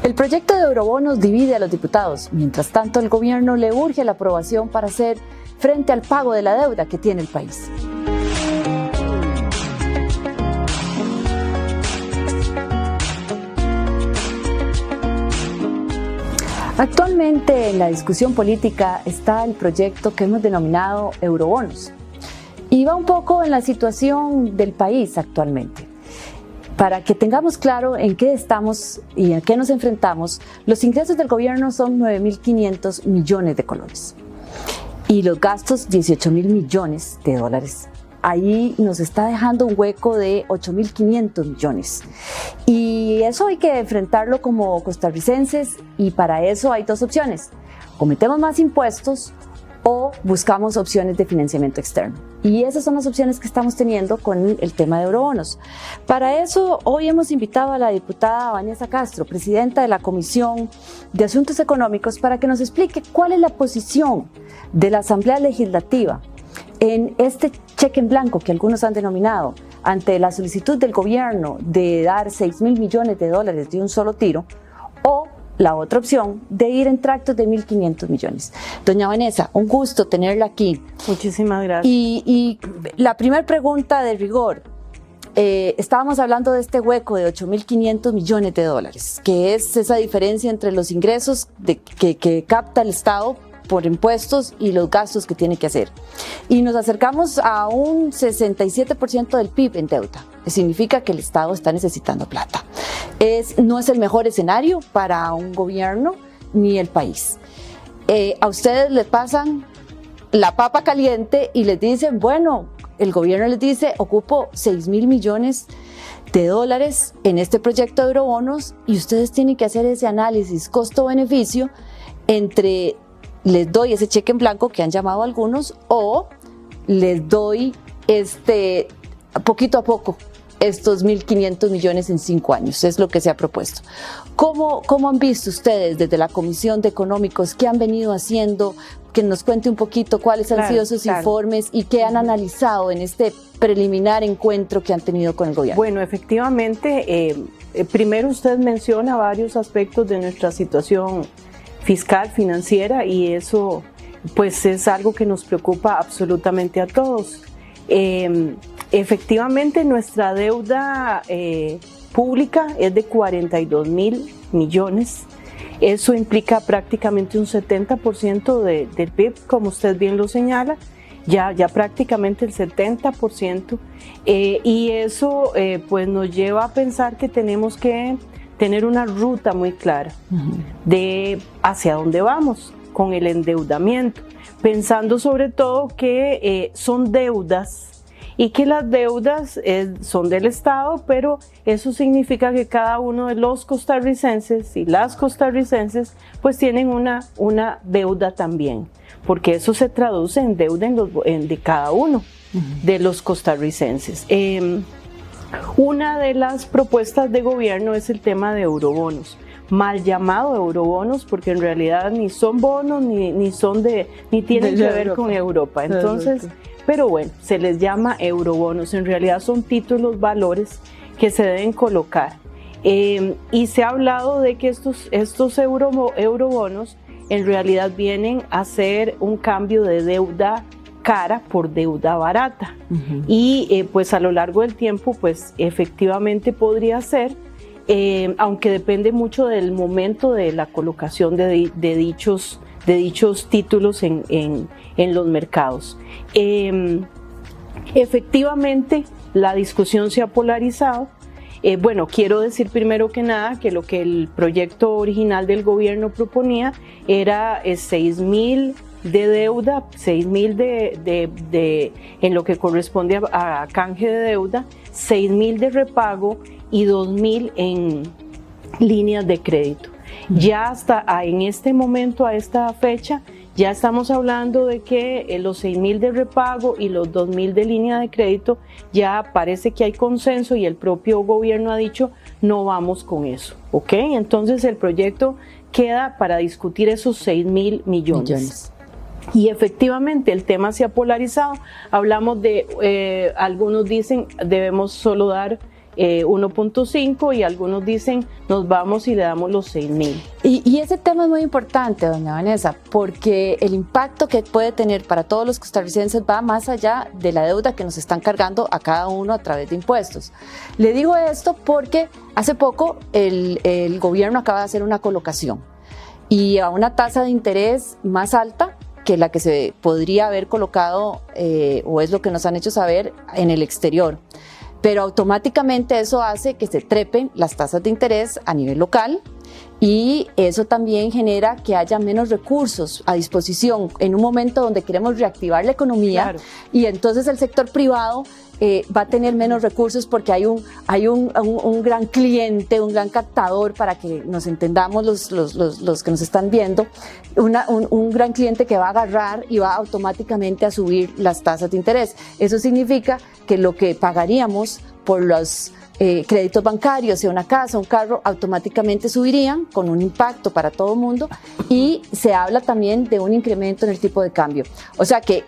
El proyecto de eurobonos divide a los diputados. Mientras tanto, el gobierno le urge la aprobación para hacer frente al pago de la deuda que tiene el país. Actualmente en la discusión política está el proyecto que hemos denominado eurobonos y va un poco en la situación del país actualmente. Para que tengamos claro en qué estamos y a qué nos enfrentamos, los ingresos del gobierno son 9.500 millones de colones y los gastos 18.000 millones de dólares. Ahí nos está dejando un hueco de 8.500 millones y eso hay que enfrentarlo como costarricenses y para eso hay dos opciones: o metemos más impuestos o buscamos opciones de financiamiento externo, y esas son las opciones que estamos teniendo con el tema de eurobonos. Para eso hoy hemos invitado a la diputada Vanessa Castro, presidenta de la Comisión de Asuntos Económicos, para que nos explique cuál es la posición de la Asamblea Legislativa en este cheque en blanco que algunos han denominado ante la solicitud del gobierno de dar 6.000 millones de dólares de un solo tiro, o la otra opción de ir en tractos de 1.500 millones. Doña Vanessa, un gusto tenerla aquí. Muchísimas gracias. Y la primera pregunta de rigor, estábamos hablando de este hueco de 8.500 millones de dólares, que es esa diferencia entre los ingresos que capta el Estado por impuestos y los gastos que tiene que hacer. Y nos acercamos a un 67% del PIB en deuda. Significa que el Estado está necesitando plata. No es el mejor escenario para un gobierno ni el país. A ustedes les pasan la papa caliente y les dicen, bueno, el gobierno les dice, ocupo 6.000 millones de dólares en este proyecto de eurobonos, y ustedes tienen que hacer ese análisis costo-beneficio entre les doy ese cheque en blanco que han llamado algunos, o les doy poquito a poco estos 1.500 millones en 5 años, es lo que se ha propuesto. ¿Cómo han visto ustedes desde la Comisión de Económicos qué han venido haciendo? Que nos cuente un poquito cuáles han sido sus informes y qué han analizado en este preliminar encuentro que han tenido con el gobierno. Bueno, efectivamente, primero usted menciona varios aspectos de nuestra situación fiscal, financiera, y eso pues es algo que nos preocupa absolutamente a todos. Efectivamente, nuestra deuda pública es de 42.000 millones. Eso implica prácticamente un 70% del PIB, como usted bien lo señala, ya prácticamente el 70%, y eso pues nos lleva a pensar que tenemos que tener una ruta muy clara de hacia dónde vamos con el endeudamiento, pensando sobre todo que son deudas y que las deudas son del Estado, pero eso significa que cada uno de los costarricenses y las costarricenses pues tienen una deuda también, porque eso se traduce en deuda de cada uno de los costarricenses. Una de las propuestas de gobierno es el tema de eurobonos, mal llamado eurobonos, porque en realidad ni son bonos ni tienen que ver con Europa. Entonces, pero bueno, se les llama eurobonos. En realidad son títulos, valores que se deben colocar. Y se ha hablado de que estos eurobonos en realidad vienen a ser un cambio de deuda cara por deuda barata, y pues a lo largo del tiempo pues efectivamente podría ser, aunque depende mucho del momento de la colocación de dichos títulos en los mercados. Efectivamente la discusión se ha polarizado. Bueno, quiero decir primero que nada que lo que el proyecto original del gobierno proponía era 6.000 de deuda, 6.000 en lo que corresponde a canje de deuda, 6.000 de repago y 2.000 en líneas de crédito. Ya hasta en este momento, a esta fecha, ya estamos hablando de que los 6.000 de repago y los 2.000 de línea de crédito ya parece que hay consenso, y el propio gobierno ha dicho no vamos con eso, ¿ok? Entonces el proyecto queda para discutir esos 6.000 millones. Y efectivamente el tema se ha polarizado. Hablamos de, algunos dicen debemos solo dar 1.5 y algunos dicen nos vamos y le damos los 6.000. Y ese tema es muy importante, doña Vanessa, porque el impacto que puede tener para todos los costarricenses va más allá de la deuda que nos están cargando a cada uno a través de impuestos. Le digo esto porque hace poco el gobierno acaba de hacer una colocación y a una tasa de interés más alta que la que se podría haber colocado, o es lo que nos han hecho saber, en el exterior. Pero automáticamente eso hace que se trepen las tasas de interés a nivel local y eso también genera que haya menos recursos a disposición en un momento donde queremos reactivar la economía. Claro. Y entonces el sector privado va a tener menos recursos porque hay un gran cliente, un gran captador, para que nos entendamos los que nos están viendo, un gran cliente que va a agarrar y va automáticamente a subir las tasas de interés. Eso significa que lo que pagaríamos por los créditos bancarios, sea una casa, un carro, automáticamente subirían con un impacto para todo el mundo, y se habla también de un incremento en el tipo de cambio. O sea que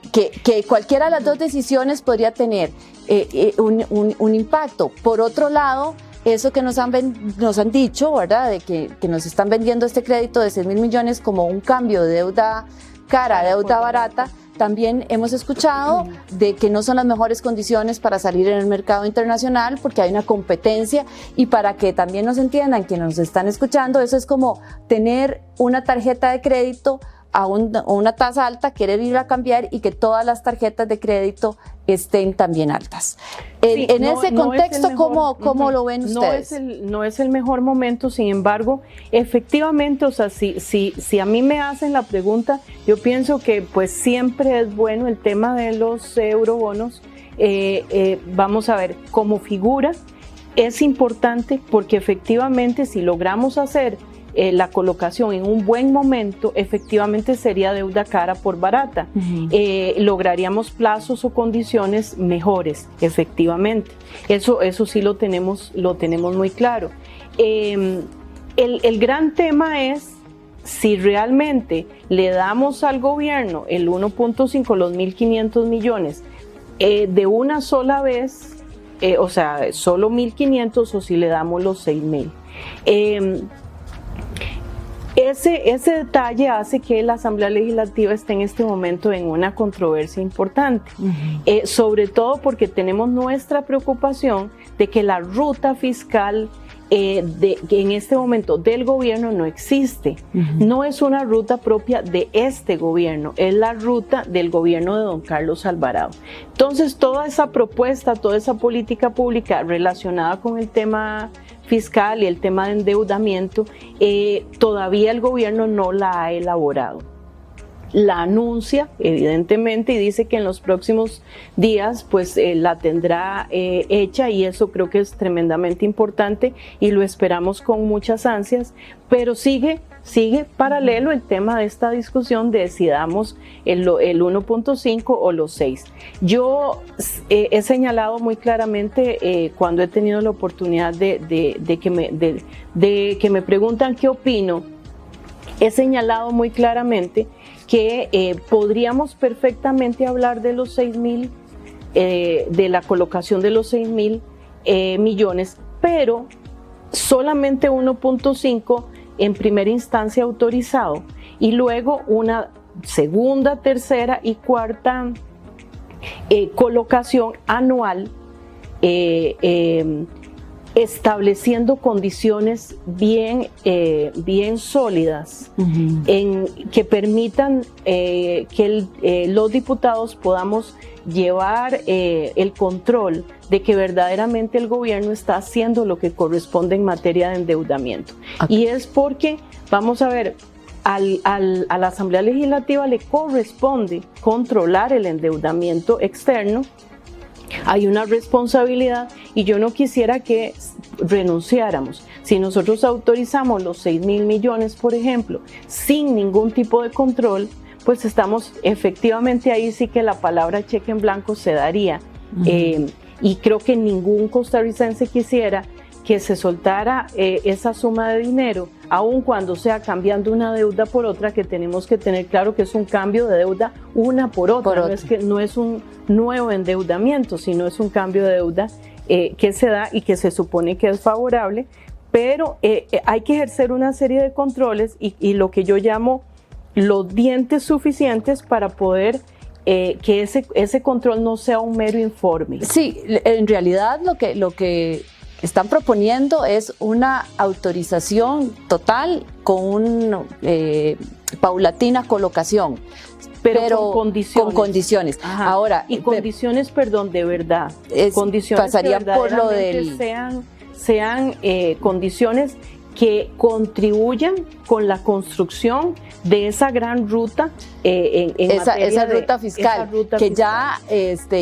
cualquiera de las dos decisiones podría tener un impacto. Por otro lado, eso que nos han dicho, ¿verdad?, de que nos están vendiendo este crédito de 6.000 millones como un cambio de deuda cara a deuda barata. También hemos escuchado de que no son las mejores condiciones para salir en el mercado internacional porque hay una competencia, y para que también nos entiendan quienes nos están escuchando, eso es como tener una tarjeta de crédito a una tasa alta, querer ir a cambiar y que todas las tarjetas de crédito estén también altas. Sí, en ese contexto, ¿cómo lo ven ustedes? No es el mejor momento, sin embargo, efectivamente, o sea, si a mí me hacen la pregunta, yo pienso que pues siempre es bueno el tema de los eurobonos. Vamos a ver, como figura es importante porque efectivamente si logramos hacer la colocación en un buen momento, efectivamente sería deuda cara por barata. Lograríamos plazos o condiciones mejores, efectivamente. Eso sí lo tenemos muy claro. El gran tema es si realmente le damos al gobierno el 1.5, los 1.500 millones de una sola vez, o sea, solo 1.500, o si le damos los 6.000. Ese detalle hace que la Asamblea Legislativa esté en este momento en una controversia importante, sobre todo porque tenemos nuestra preocupación de que la ruta fiscal que en este momento del gobierno no existe. No es una ruta propia de este gobierno, es la ruta del gobierno de don Carlos Alvarado. Entonces toda esa propuesta, toda esa política pública relacionada con el tema fiscal y el tema de endeudamiento, todavía el gobierno no la ha elaborado. La anuncia evidentemente y dice que en los próximos días pues la tendrá hecha, y eso creo que es tremendamente importante y lo esperamos con muchas ansias, pero sigue paralelo el tema de esta discusión de si damos el 1.5 o los 6. Yo he señalado muy claramente cuando he tenido la oportunidad de que me preguntan qué opino, he señalado muy claramente que podríamos perfectamente hablar de los 6.000, de la colocación de los 6.000 millones, pero solamente 1.5 en primera instancia autorizado, y luego una segunda, tercera y cuarta colocación anual, estableciendo condiciones bien sólidas que permitan que los diputados podamos llevar el control de que verdaderamente el gobierno está haciendo lo que corresponde en materia de endeudamiento. Y es porque, vamos a ver, a la Asamblea Legislativa le corresponde controlar el endeudamiento externo. Hay una responsabilidad y yo no quisiera que renunciáramos. Si nosotros autorizamos los 6.000 millones, por ejemplo, sin ningún tipo de control, pues estamos efectivamente ahí, sí que la palabra cheque en blanco se daría. Y creo que ningún costarricense quisiera que se soltara esa suma de dinero, aun cuando sea cambiando una deuda por otra, que tenemos que tener claro que es un cambio de deuda una por otra. No es un nuevo endeudamiento, sino es un cambio de deuda que se da y que se supone que es favorable, pero hay que ejercer una serie de controles y lo que yo llamo los dientes suficientes para poder que ese control no sea un mero informe. Sí, en realidad lo que están proponiendo es una autorización total con una paulatina colocación. Pero con condiciones. Ahora, y condiciones, perdón, de verdad. Condiciones pasaría que por lo del sean condiciones que contribuyan con la construcción de esa gran ruta esa ruta fiscal,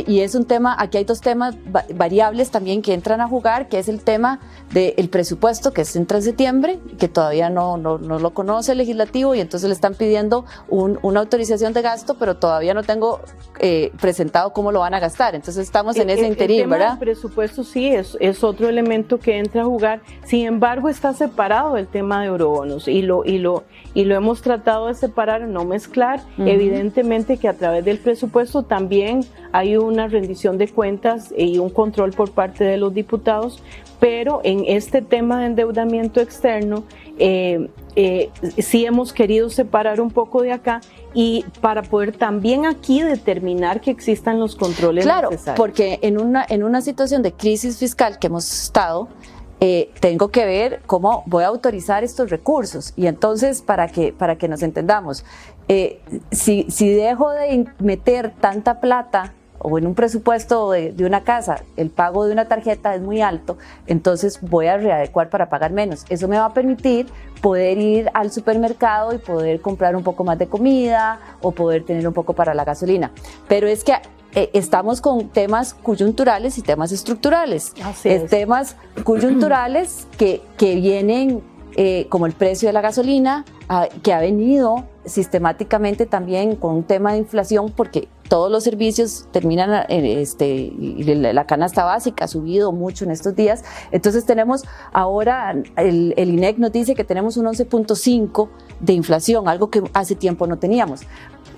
y es un tema, aquí hay dos temas variables también que entran a jugar, que es el tema del presupuesto que entra en septiembre, que todavía no lo conoce el legislativo y entonces le están pidiendo una autorización de gasto, pero todavía no tengo presentado cómo lo van a gastar, entonces estamos en ese interín, ¿verdad? El presupuesto sí es otro elemento que entra a jugar, sin embargo está separado el tema de eurobonos y lo hemos tratado de separar, no mezclar. Evidentemente que a través del presupuesto también hay una rendición de cuentas y un control por parte de los diputados, pero en este tema de endeudamiento externo sí hemos querido separar un poco de acá y para poder también aquí determinar que existan los controles necesarios. Claro, porque en una situación de crisis fiscal que hemos estado, tengo que ver cómo voy a autorizar estos recursos y entonces para que nos entendamos, si dejo de meter tanta plata o en un presupuesto de una casa, el pago de una tarjeta es muy alto, entonces voy a readecuar para pagar menos. Eso me va a permitir poder ir al supermercado y poder comprar un poco más de comida o poder tener un poco para la gasolina. Pero es que estamos con temas coyunturales y temas estructurales. Temas coyunturales que vienen como el precio de la gasolina, que ha venido sistemáticamente también con un tema de inflación, porque todos los servicios terminan, la canasta básica ha subido mucho en estos días. Entonces tenemos ahora, el INEC nos dice que tenemos un 11.5 de inflación, algo que hace tiempo no teníamos.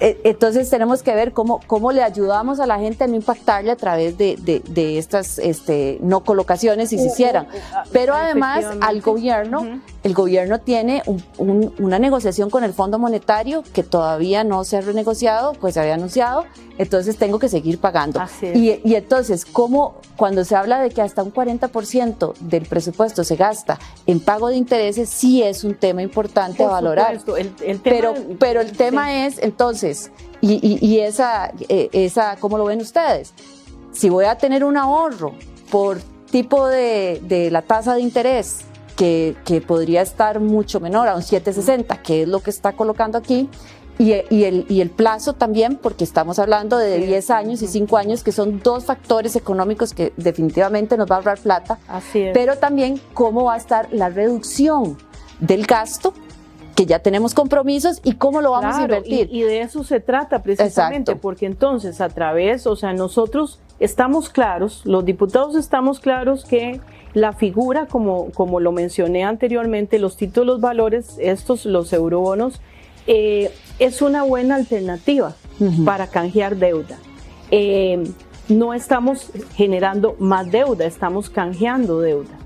Entonces tenemos que ver cómo le ayudamos a la gente a no impactarle a través de estas no colocaciones si se hicieran. Pero además al gobierno, el gobierno tiene una negociación con el Fondo Monetario que todavía no se ha renegociado, pues se había anunciado, entonces tengo que seguir pagando. Y entonces, cuando se habla de que hasta un 40% del presupuesto se gasta en pago de intereses, sí es un tema importante a valorar. Pero el tema es, entonces, y esa, ¿cómo lo ven ustedes? Si voy a tener un ahorro por tipo de la tasa de interés, que podría estar mucho menor, a un 7.60, que es lo que está colocando aquí, y el plazo también, porque estamos hablando de 10 años y 5 años, que son dos factores económicos que definitivamente nos va a ahorrar plata, pero también cómo va a estar la reducción del gasto, que ya tenemos compromisos, y cómo lo vamos a invertir. Y de eso se trata precisamente. Exacto. Porque entonces nosotros estamos claros, los diputados estamos claros que la figura, como lo mencioné anteriormente, los títulos valores, los eurobonos, es una buena alternativa para canjear deuda. No estamos generando más deuda, estamos canjeando deuda.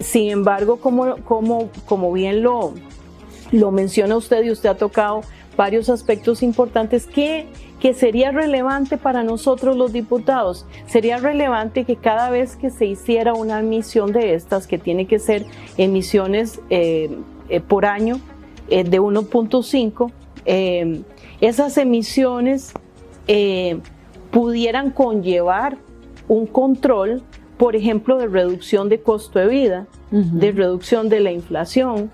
Sin embargo, como bien lo menciona usted, y usted ha tocado varios aspectos importantes que sería relevante para nosotros los diputados. Sería relevante que cada vez que se hiciera una emisión de estas, que tiene que ser emisiones por año de 1.5, esas emisiones pudieran conllevar un control, por ejemplo, de reducción de costo de vida, de reducción de la inflación.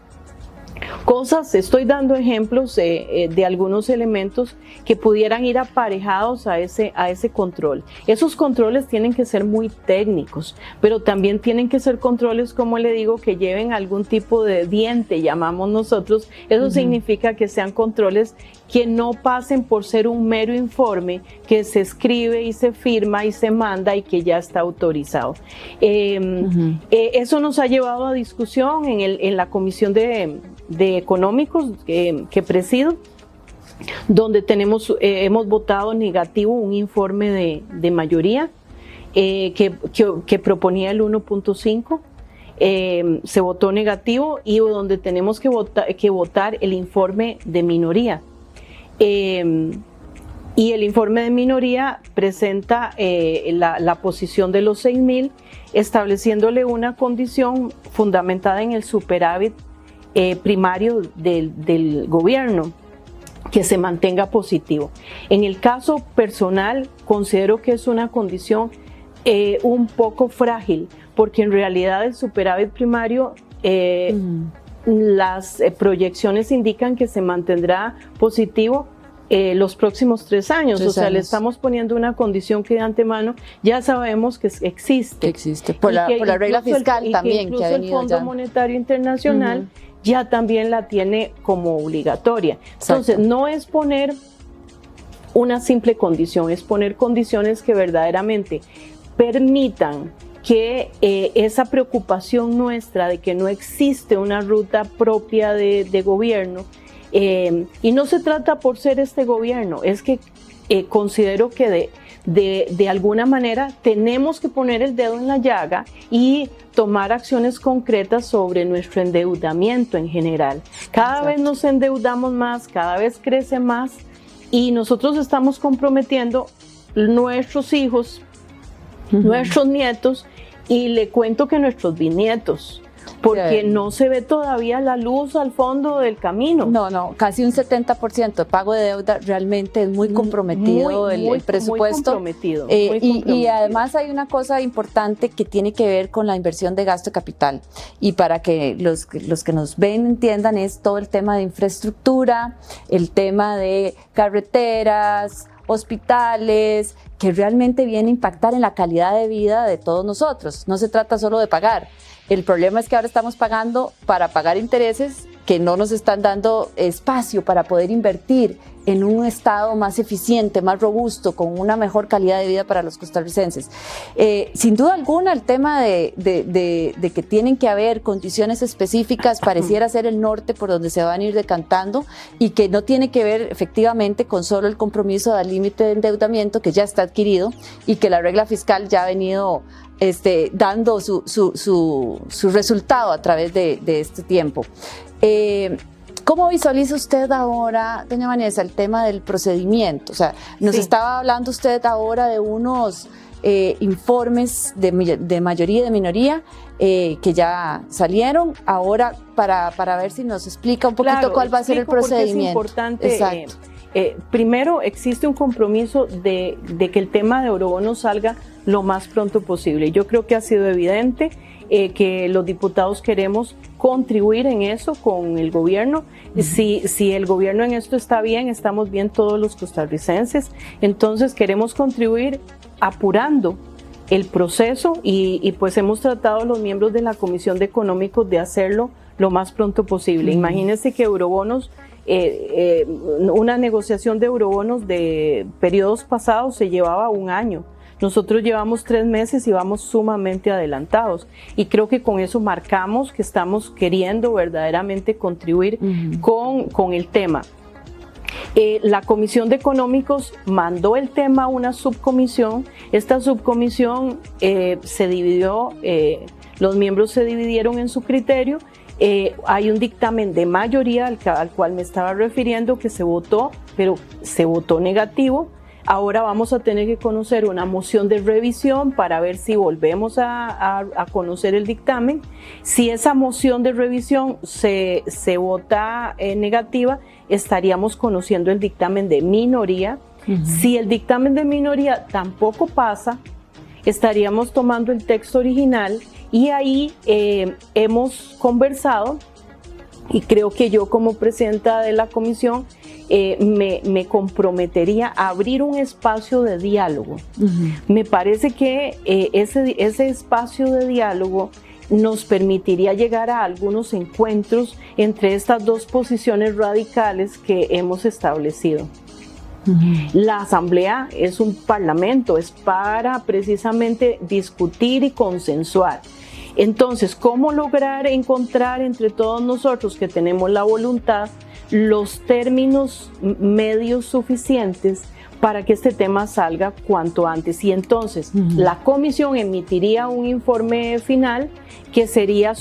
Estoy dando ejemplos de algunos elementos que pudieran ir aparejados a ese control. Esos controles tienen que ser muy técnicos, pero también tienen que ser controles, como le digo, que lleven algún tipo de diente, llamamos nosotros. Eso significa que sean controles que no pasen por ser un mero informe que se escribe y se firma y se manda y que ya está autorizado. Eso nos ha llevado a discusión en la Comisión de Económicos que presido, donde hemos votado negativo un informe de mayoría, que proponía el 1.5. Se votó negativo y donde tenemos que votar el informe de minoría. Y el informe de minoría presenta la posición de los 6.000, estableciéndole una condición fundamentada en el superávit primario del gobierno, que se mantenga positivo. En el caso personal, considero que es una condición un poco frágil, porque en realidad el superávit primario, las proyecciones indican que se mantendrá positivo los próximos 3 años. O sea, le estamos poniendo una condición que de antemano ya sabemos que existe. Existe, por la regla fiscal también. Incluso el Fondo Monetario Internacional ya también la tiene como obligatoria. Entonces, no es poner una simple condición, es poner condiciones que verdaderamente permitan que esa preocupación nuestra de que no existe una ruta propia de gobierno, y no se trata por ser este gobierno, es que considero que de alguna manera tenemos que poner el dedo en la llaga y tomar acciones concretas sobre nuestro endeudamiento en general. Cada vez nos endeudamos más, cada vez crece más, y nosotros estamos comprometiendo nuestros hijos, nuestros nietos, y le cuento que nuestros bisnietos, porque no se ve todavía la luz al fondo del camino. No, casi un 70% de pago de deuda, realmente es muy comprometido el presupuesto. Muy comprometido. Y además hay una cosa importante que tiene que ver con la inversión de gasto de capital, y para que los que nos ven entiendan, es todo el tema de infraestructura, el tema de carreteras, hospitales, que realmente viene a impactar en la calidad de vida de todos nosotros. No se trata solo de pagar. El problema es que ahora estamos pagando para pagar intereses que no nos están dando espacio para poder invertir en un estado más eficiente, más robusto, con una mejor calidad de vida para los costarricenses. Sin duda alguna, el tema de que tienen que haber condiciones específicas pareciera ser el norte por donde se van a ir decantando, y que no tiene que ver efectivamente con solo el compromiso del límite de endeudamiento que ya está adquirido y que la regla fiscal ya ha venido dando su resultado a través de este tiempo. ¿Cómo visualiza usted ahora, doña Vanessa, el tema del procedimiento? O sea, nos estaba hablando usted ahora de unos informes de mayoría y de minoría que ya salieron. Ahora, para ver si nos explica un poquito cuál va a ser el procedimiento. Es importante. Primero, existe un compromiso de que el tema de eurobonos salga lo más pronto posible. Yo creo que ha sido evidente que los diputados queremos contribuir en eso con el gobierno. Si el gobierno en esto está bien, estamos bien todos los costarricenses. Entonces queremos contribuir apurando el proceso y pues hemos tratado los miembros de la Comisión de Económicos de hacerlo lo más pronto posible. Imagínense que eurobonos, una negociación de eurobonos de periodos pasados se llevaba 1 año. Nosotros llevamos 3 meses y vamos sumamente adelantados, y creo que con eso marcamos que estamos queriendo verdaderamente contribuir con el tema. La Comisión de Económicos mandó el tema a una subcomisión. Esta subcomisión se dividió, los miembros se dividieron en su criterio. Hay un dictamen de mayoría al cual me estaba refiriendo que se votó, pero se votó negativo. Ahora vamos a tener que conocer una moción de revisión para ver si volvemos a conocer el dictamen. Si esa moción de revisión se vota negativa, estaríamos conociendo el dictamen de minoría. Si el dictamen de minoría tampoco pasa, estaríamos tomando el texto original, y ahí hemos conversado, y creo que yo como presidenta de la comisión me comprometería a abrir un espacio de diálogo. Me parece que ese espacio de diálogo nos permitiría llegar a algunos encuentros entre estas dos posiciones radicales que hemos establecido. La Asamblea es un parlamento, es para precisamente discutir y consensuar. Entonces, ¿cómo lograr encontrar entre todos nosotros que tenemos la voluntad los términos medios suficientes para que este tema salga cuanto antes. Y entonces la comisión emitiría un informe final que sería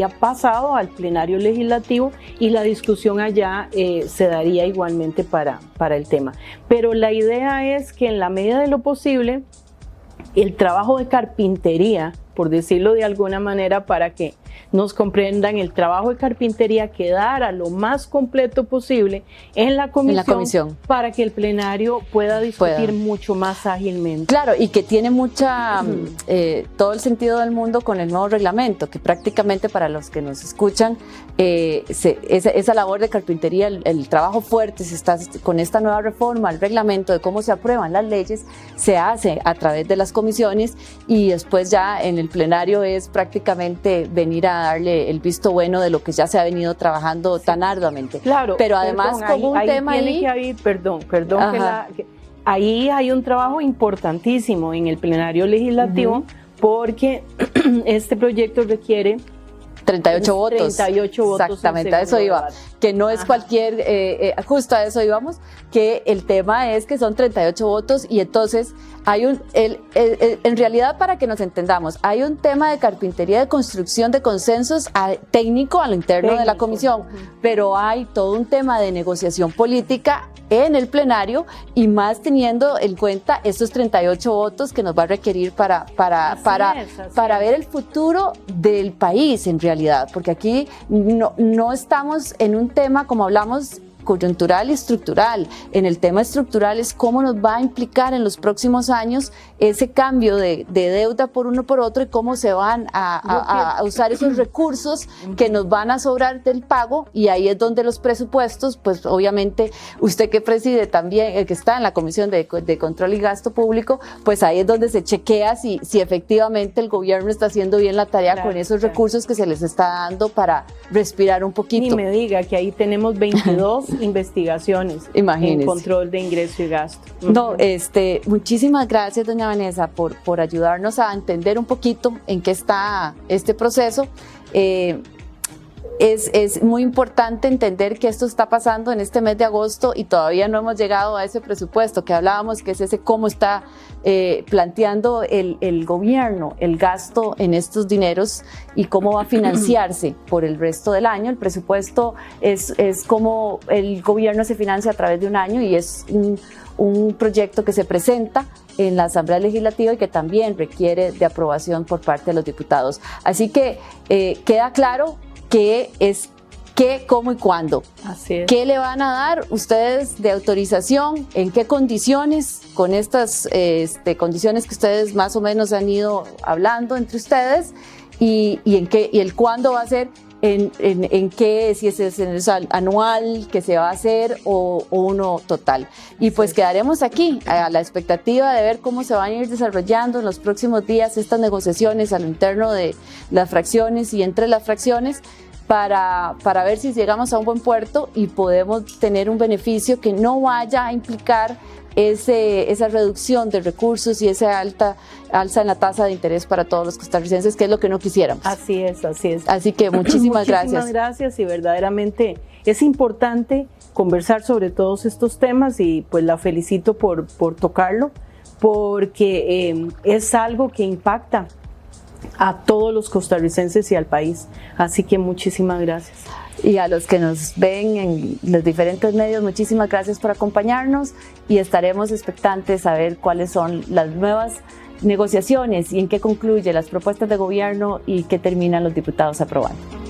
pasado al plenario legislativo y la discusión allá se daría igualmente para el tema. Pero la idea es que en la medida de lo posible el trabajo de carpintería, por decirlo de alguna manera para que nos comprendan, el trabajo de carpintería quedara lo más completo posible en la comisión para que el plenario pueda discutir mucho más ágilmente. Claro, y que tiene todo el sentido del mundo con el nuevo reglamento, que prácticamente para los que nos escuchan, esa labor de carpintería, el trabajo fuerte se está con esta nueva reforma, el reglamento de cómo se aprueban las leyes, se hace a través de las comisiones y después ya en el plenario es prácticamente venir a darle el visto bueno de lo que ya se ha venido trabajando tan arduamente. Claro, pero además como un tema ahí... Ahí hay un trabajo importantísimo en el plenario legislativo porque este proyecto requiere 38 votos. 38 votos. Exactamente, a eso iba. Que no es cualquier, justo a eso íbamos, que el tema es que son 38 votos y entonces hay en realidad, para que nos entendamos, hay un tema de carpintería de construcción de consensos técnico a lo interno de la comisión, pero hay todo un tema de negociación política en el plenario y más teniendo en cuenta estos 38 votos que nos va a requerir para ver el futuro del país en realidad, porque aquí no estamos en un tema, como hablamos, coyuntural y estructural. En el tema estructural es cómo nos va a implicar en los próximos años ese cambio de deuda por uno por otro y cómo se van a usar esos recursos que nos van a sobrar del pago, y ahí es donde los presupuestos, pues obviamente usted que preside también, el que está en la Comisión de Control y Gasto Público, pues ahí es donde se chequea si efectivamente el gobierno está haciendo bien la tarea con esos recursos que se les está dando para respirar un poquito. Ni me diga que ahí tenemos 22 investigaciones en control de ingreso y gasto. No, muchísimas gracias, doña Vanessa, por ayudarnos a entender un poquito en qué está este proceso. Es muy importante entender que esto está pasando en este mes de agosto y todavía no hemos llegado a ese presupuesto que hablábamos, que es ese cómo está planteando el gobierno el gasto en estos dineros y cómo va a financiarse por el resto del año. El presupuesto es como el gobierno se financia a través de un año y es un proyecto que se presenta en la Asamblea Legislativa y que también requiere de aprobación por parte de los diputados. Así que queda claro qué es qué, cómo y cuándo. Así es. ¿Qué le van a dar ustedes de autorización? ¿En qué condiciones? Con estas condiciones que ustedes más o menos han ido hablando entre ustedes y el cuándo va a ser. En qué, si es anual que se va a hacer o uno total. Y pues quedaremos aquí a la expectativa de ver cómo se van a ir desarrollando en los próximos días estas negociaciones a lo interno de las fracciones y entre las fracciones para ver si llegamos a un buen puerto y podemos tener un beneficio que no vaya a implicar esa reducción de recursos y esa alza en la tasa de interés para todos los costarricenses, que es lo que no quisiéramos. Así es, así es. Así que muchísimas gracias. Muchísimas gracias, y verdaderamente es importante conversar sobre todos estos temas y pues la felicito por tocarlo, porque es algo que impacta a todos los costarricenses y al país. Así que muchísimas gracias. Y a los que nos ven en los diferentes medios, muchísimas gracias por acompañarnos y estaremos expectantes a ver cuáles son las nuevas negociaciones y en qué concluyen las propuestas de gobierno y qué terminan los diputados aprobando.